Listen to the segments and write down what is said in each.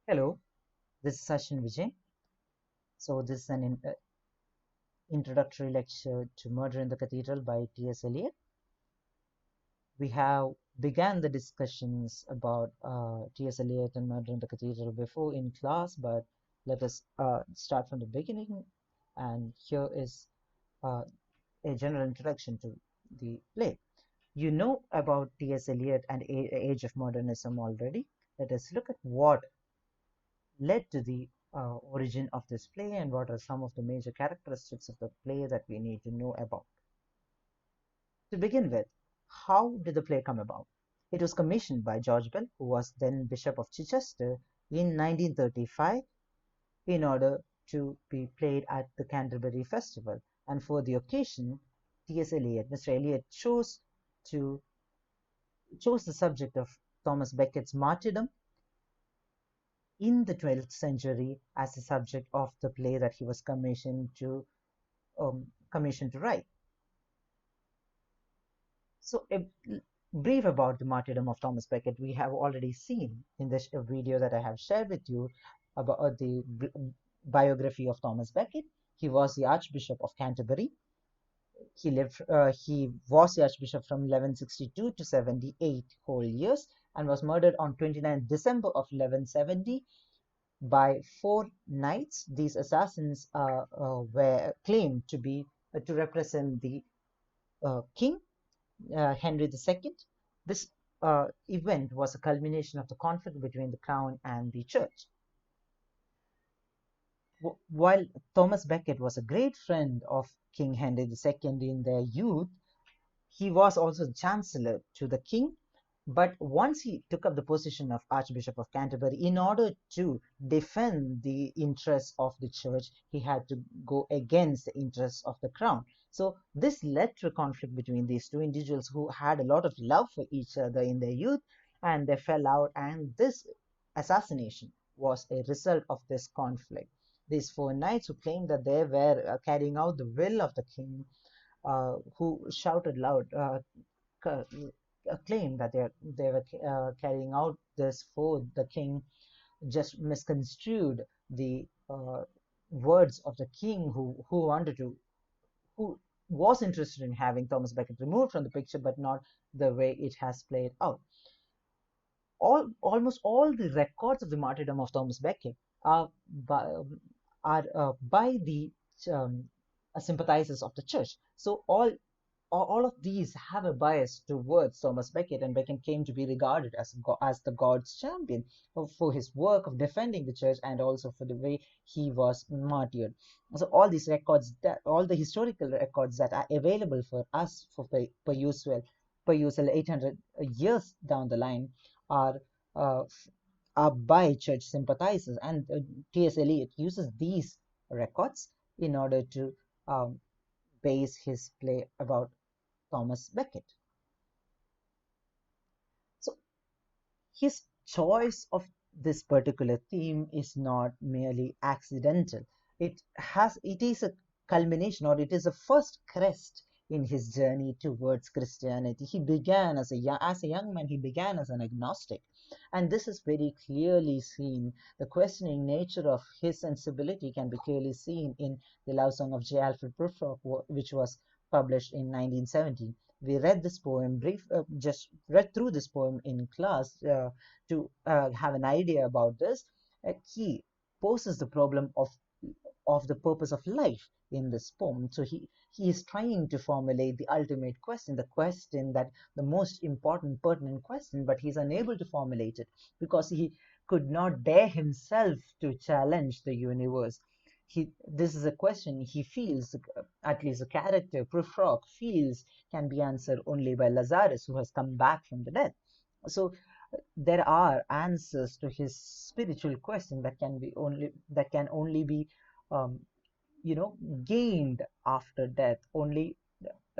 Hello, this is Vijayan. So this is an introductory lecture to Murder in the Cathedral by T.S. Eliot. We have began the discussions about T.S. Eliot and Murder in the Cathedral before in class, but let us start from the beginning. And here is uh, a general introduction to the play. You know about T.S. Eliot and Age of Modernism already. Let us look at what led to the origin of this play and what are some of the major characteristics of the play that we need to know about. To begin with, how did the play come about? It was commissioned by George Bell, who was then Bishop of Chichester, in 1935 in order to be played at the Canterbury Festival. And for the occasion, T.S. Eliot, Mr. Eliot to chose the subject of Thomas Becket's martyrdom in the 12th century as the subject of the play that he was commissioned to write. So, a brief about the martyrdom of Thomas Becket. We have already seen in this video that I have shared with you about the biography of Thomas Becket. He was the Archbishop of Canterbury. He was the Archbishop from 1162 to 78 whole years and was murdered on 29th December of 1170 by four knights. These assassins were claimed to represent the king, Henry II. This event was a culmination of the conflict between the crown and the church. While Thomas Becket was a great friend of King Henry II in their youth, he was also chancellor to the king. But once he took up the position of Archbishop of Canterbury, in order to defend the interests of the church, he had to go against the interests of the crown. So this led to a conflict between these two individuals who had a lot of love for each other in their youth, and they fell out. And this assassination was a result of this conflict. These four knights who claimed that they were carrying out the will of the king, who shouted loud, claim that they were carrying out this for the king, just misconstrued the words of the king, who was interested in having Thomas Becket removed from the picture, but not the way it has played out. Almost all the records of the martyrdom of Thomas Becket are by the um, sympathizers of the church. So all of these have a bias towards Thomas Becket, and Becket came to be regarded as the God's champion for his work of defending the church and also for the way he was martyred. So all the historical records that are available for us per usual 800 years down the line are uh, are by church sympathizers, and T.S. Eliot uses these records in order to um, base his play about Thomas Becket. So his choice of this particular theme is not merely accidental. It is a culmination, or it is a first crest in his journey towards Christianity. As a young man, he began as an agnostic, and this is very clearly seen. The questioning nature of his sensibility can be clearly seen in the love song of J. Alfred Prufrock, which was published in 1917. We read this poem just read through this poem in class to have an idea about this. He poses the problem of the purpose of life in this poem. So he is trying to formulate the ultimate question, the question that the most important pertinent question, but he's unable to formulate it because he could not dare himself to challenge the universe. This is a question he feels, at least the character Prufrock feels, can be answered only by Lazarus, who has come back from the dead. So there are answers to his spiritual question that can only be um, gained after death. Only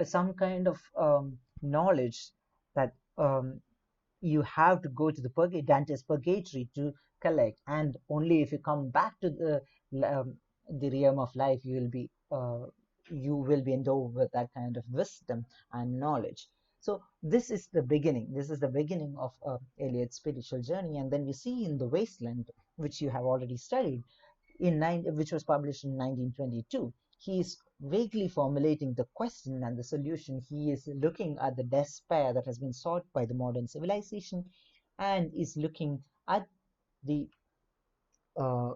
some kind of knowledge that you have to go to Dante's purgatory to collect, and only if you come back to the realm of life, you will be endowed with that kind of wisdom and knowledge. So this is the beginning. This is the beginning of Eliot's spiritual journey. And then we see in The Wasteland, which you have already studied, which was published in 1922, he is vaguely formulating the question and the solution. He is looking at the despair that has been sought by the modern civilization, and is looking at the uh,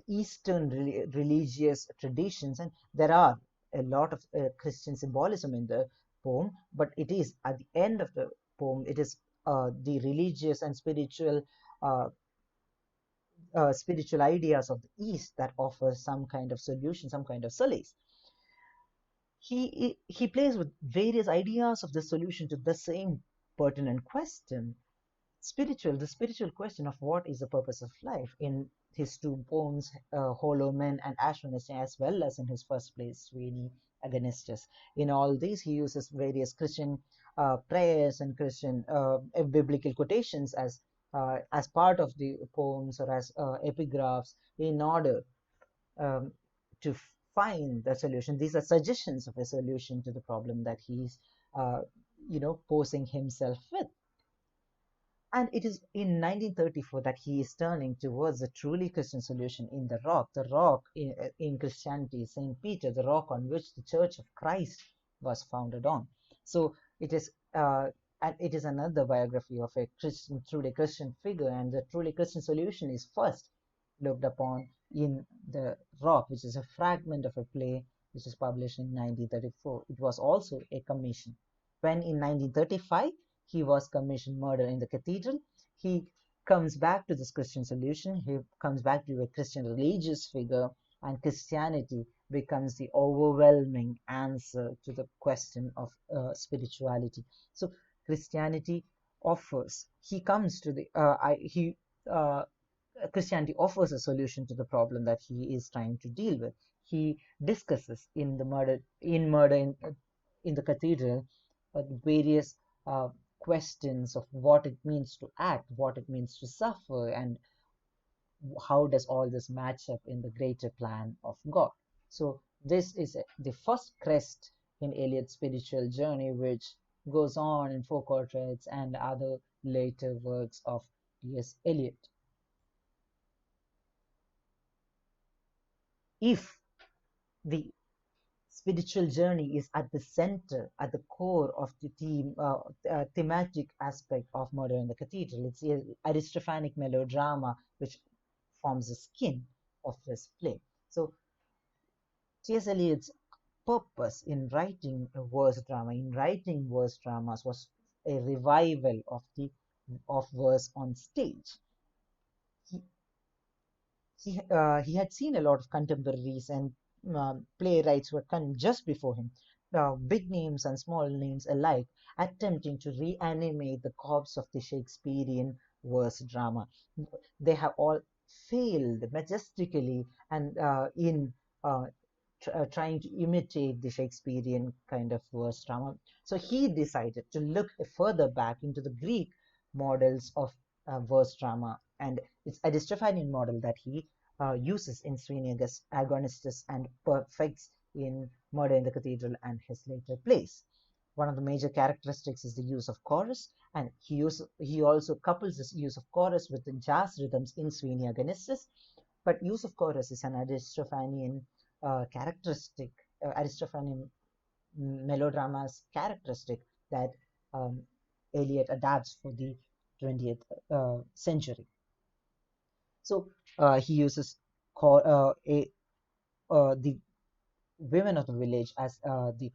Eastern religious traditions, and there are a lot of Christian symbolism in the poem, but it is at the end of the poem, it is the religious and uh, spiritual ideas of the East that offer some kind of solution, some kind of solace. He plays with various ideas of the solution to the same pertinent question, the spiritual question of what is the purpose of life, in his two poems, Hollow Men and Aswin, as well as in his first place, Sweeney Agonistus. In all these, he uses various Christian prayers and Christian biblical quotations as part of the poems, or as epigraphs, in order um, to find the solution. These are suggestions of a solution to the problem that he's uh, posing himself with. And it is in 1934 that he is turning towards a truly Christian solution in the rock in Christianity, St. Peter, the rock on which the Church of Christ was founded on. So it is another biography of a Christian, truly Christian figure, and the truly Christian solution is first looked upon in the rock, which is a fragment of a play which was published in 1934. It was also a commission. When in 1935 he was commissioned Murder in the Cathedral, he comes back to this Christian solution. He comes back to a Christian religious figure, and Christianity becomes the overwhelming answer to the question of spirituality. So Christianity offers. He comes to the. He Christianity offers a solution to the problem that he is trying to deal with. He discusses in the cathedral various uh, questions of what it means to act, what it means to suffer, and how does all this match up in the greater plan of God. So this is the first crest in Eliot's spiritual journey, which goes on in Four Quartets and other later works of T.S. Eliot. If the spiritual journey is at the center, at the core of the thematic aspect of Murder in the Cathedral. It's the Aristophanic melodrama which forms the skin of this play. So T.S. Eliot's purpose in writing a verse drama, in writing verse dramas, was a revival of verse on stage. He, he had seen a lot of contemporaries and playwrights who had come just before him, big names and small names alike, attempting to reanimate the corpse of the Shakespearean verse drama. They have all failed majestically and in trying to imitate the Shakespearean kind of verse drama. So he decided to look further back into the Greek models of verse drama, and it's a Aristophanean model that he uses in Sweeney Agonistus and perfects in Murder in the Cathedral and his later plays. One of the major characteristics is the use of chorus, and he also couples this use of chorus with the jazz rhythms in Sweeney Agonistus. But use of chorus is an Aristophanean characteristic, Aristophanean melodrama's characteristic that um, Eliot adapts for the 20th century. So he uses the women of the village as the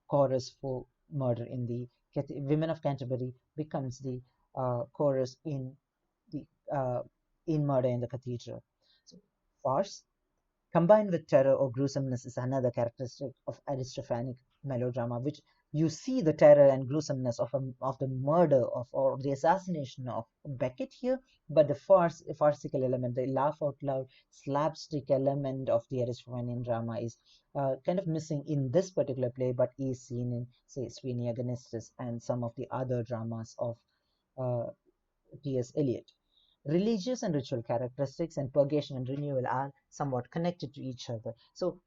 chorus for Murder in the Women of Canterbury becomes the chorus the uh, in Murder in the Cathedral. So farce combined with terror or gruesomeness is another characteristic of Aristophanic melodrama, which you see the terror and gruesomeness of the murder of or the assassination of Beckett here, but the farcical element, the laugh out loud slapstick element of the Aristophanean drama is kind of missing in this particular play, but is seen in, say, Sweeney Agonistus and some of the other dramas of uh, T.S. Eliot. Religious and ritual characteristics and purgation and renewal are somewhat connected to each other. So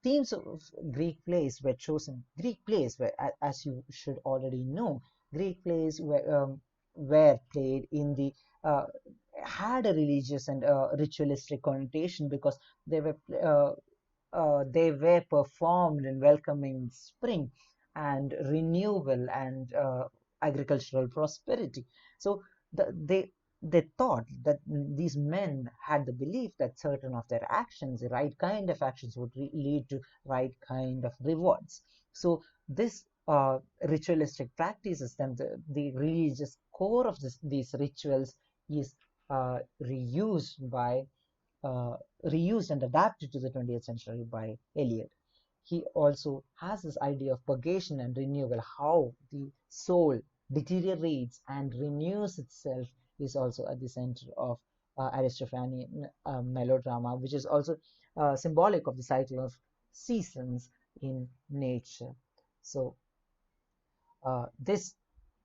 themes of Greek plays were chosen. Greek plays were, as you should already know, Greek plays were played in the uh, had a religious and ritualistic connotation because they were performed in welcoming spring and renewal and agricultural prosperity. So they thought that these men had the belief that certain of their actions, the right kind of actions, would lead to right kind of rewards. So this ritualistic practices, then the religious core of these rituals is reused by uh, reused and adapted to the 20th century by Eliot. He also has this idea of purgation and renewal, how the soul deteriorates and renews itself is also at the center of Aristophanean melodrama, which is also symbolic of the cycle of seasons in nature. So this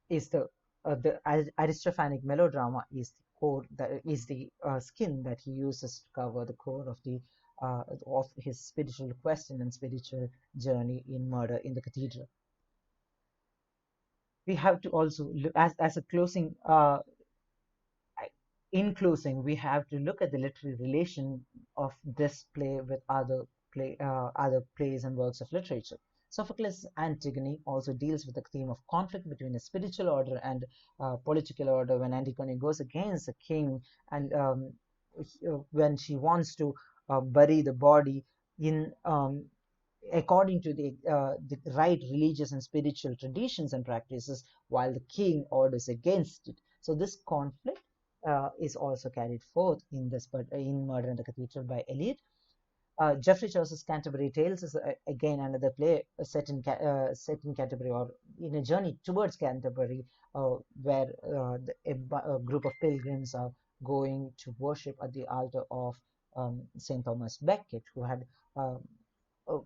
is the Aristophanic melodrama is the core, that is the skin that he uses to cover the core of his spiritual question and spiritual journey in Murder in the Cathedral. We have to also look as a closing in closing, we have to look at the literary relation of this play with other plays and works of literature. Sophocles' Antigone also deals with the theme of conflict between a spiritual order and political order when Antigone goes against the king and when she wants to bury the body in according to the right religious and spiritual traditions and practices, while the king orders against it. So this conflict is also carried forth in this, but in Murder in the Cathedral by Eliot. Geoffrey Chaucer's Canterbury Tales is again another play set in Canterbury, or in a journey towards Canterbury, where a group of pilgrims are going to worship at the altar of Saint Thomas Becket, who had um, uh,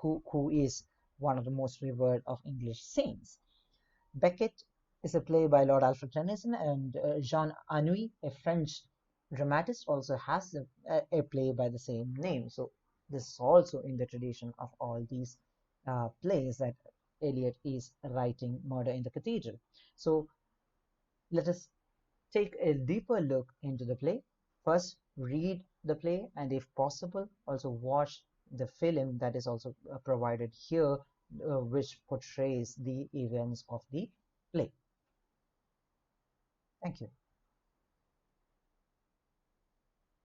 who is one of the most revered of English saints. Becket is a play by Lord Alfred Tennyson, and Jean Anouilh, a French dramatist, also has a play by the same name. So this is also in the tradition of all these plays that Eliot is writing Murder in the Cathedral. So let us take a deeper look into the play. First, read the play, and if possible, also watch the film that is also provided here, which portrays the events of the play. Thank you.